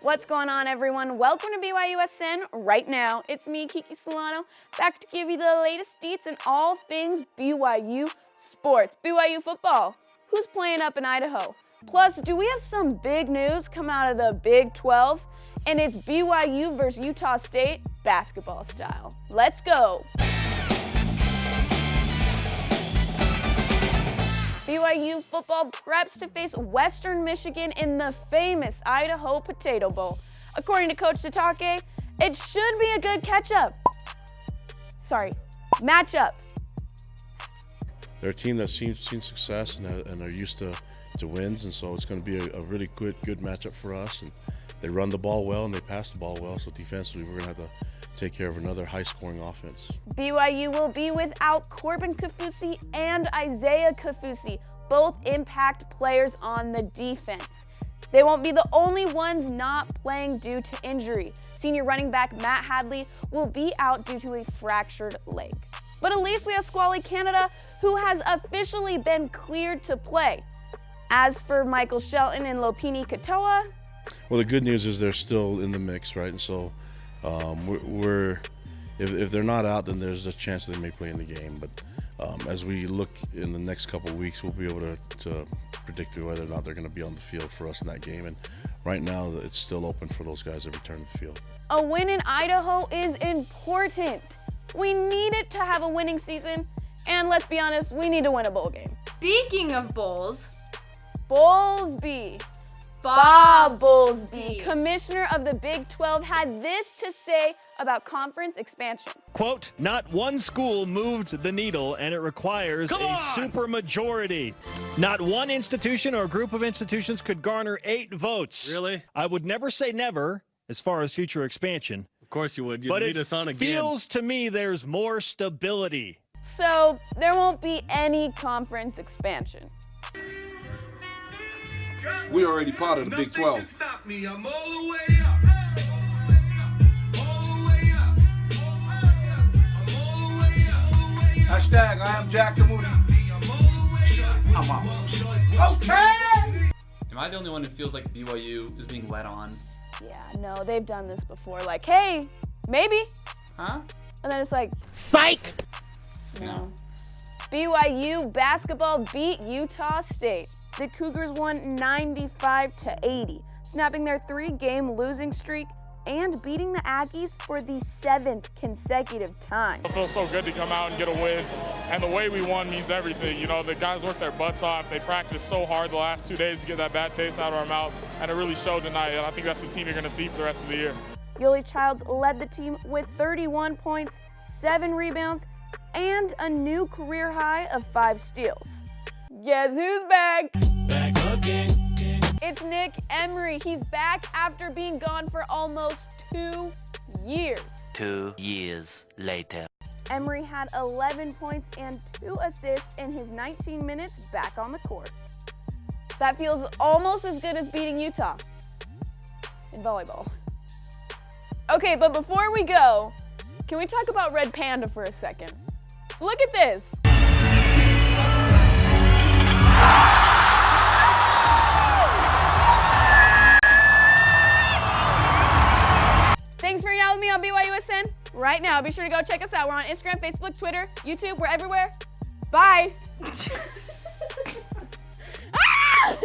What's going on, everyone? Welcome to BYUSN. Right now, it's me, Kiki Solano, back to give you the latest deets in all things BYU sports. BYU football. Who's playing up in Idaho? Plus, do we have some big news come out of the Big 12? And it's BYU versus Utah State basketball style. Let's go. BYU football preps to face Western Michigan in the famous Idaho Potato Bowl. According to Coach Sitake, it should be a good matchup. They're a team that's seen success and are used to wins, and so it's going to be a really good matchup for us. And they run the ball well and they pass the ball well, so defensively we're going to have to take care of another high-scoring offense. BYU will be without Corbin Kaufusi and Isaiah Kaufusi, both impact players on the defense. They won't be the only ones not playing due to injury. Senior running back Matt Hadley will be out due to a fractured leg. But at least we have Squally Canada, who has officially been cleared to play. As for Michael Shelton and Lopini Katoa, well, the good news is they're still in the mix, right? And so if they're not out, then there's a chance they may play in the game. But as we look in the next couple of weeks, we'll be able to predict whether or not they're going to be on the field for us in that game. And right now, it's still open for those guys to return to the field. A win in Idaho is important. We need it to have a winning season. And let's be honest, we need to win a bowl game. Speaking of bowls, Bowlesby. Bob Bowlesby, commissioner of the Big 12, had this to say about conference expansion. Quote, not one school moved the needle, and it requires a supermajority. Not one institution or group of institutions could garner 8 votes. Really? I would never say never as far as future expansion. Of course you would. You'd but lead us on again. It feels to me there's more stability. So there won't be any conference expansion. We already part of the Big 12. Hashtag I am Jack the Moody. I'm out. Okay! Am I the only one who feels like BYU is being led on? Yeah, no, they've done this before. Like, hey, maybe. Huh? And then it's like, psych! No. BYU basketball beat Utah State. The Cougars won 95-80, snapping their 3-game losing streak and beating the Aggies for the 7th consecutive time. It feels so good to come out and get a win, and the way we won means everything. You know, the guys worked their butts off. They practiced so hard the last 2 days to get that bad taste out of our mouth, and it really showed tonight, and I think that's the team you're going to see for the rest of the year. Yoli Childs led the team with 31 points, 7 rebounds, and a new career high of 5 steals. Guess who's back? Back again. It's Nick Emery. He's back after being gone for almost 2 years. 2 years later. Emery had 11 points and 2 assists in his 19 minutes back on the court. That feels almost as good as beating Utah in volleyball. Okay, but before we go, can we talk about Red Panda for a second? Look at this. Thanks for hanging out with me on BYUSN. Right now, be sure to go check us out. We're on Instagram, Facebook, Twitter, YouTube, we're everywhere. Bye. Ah!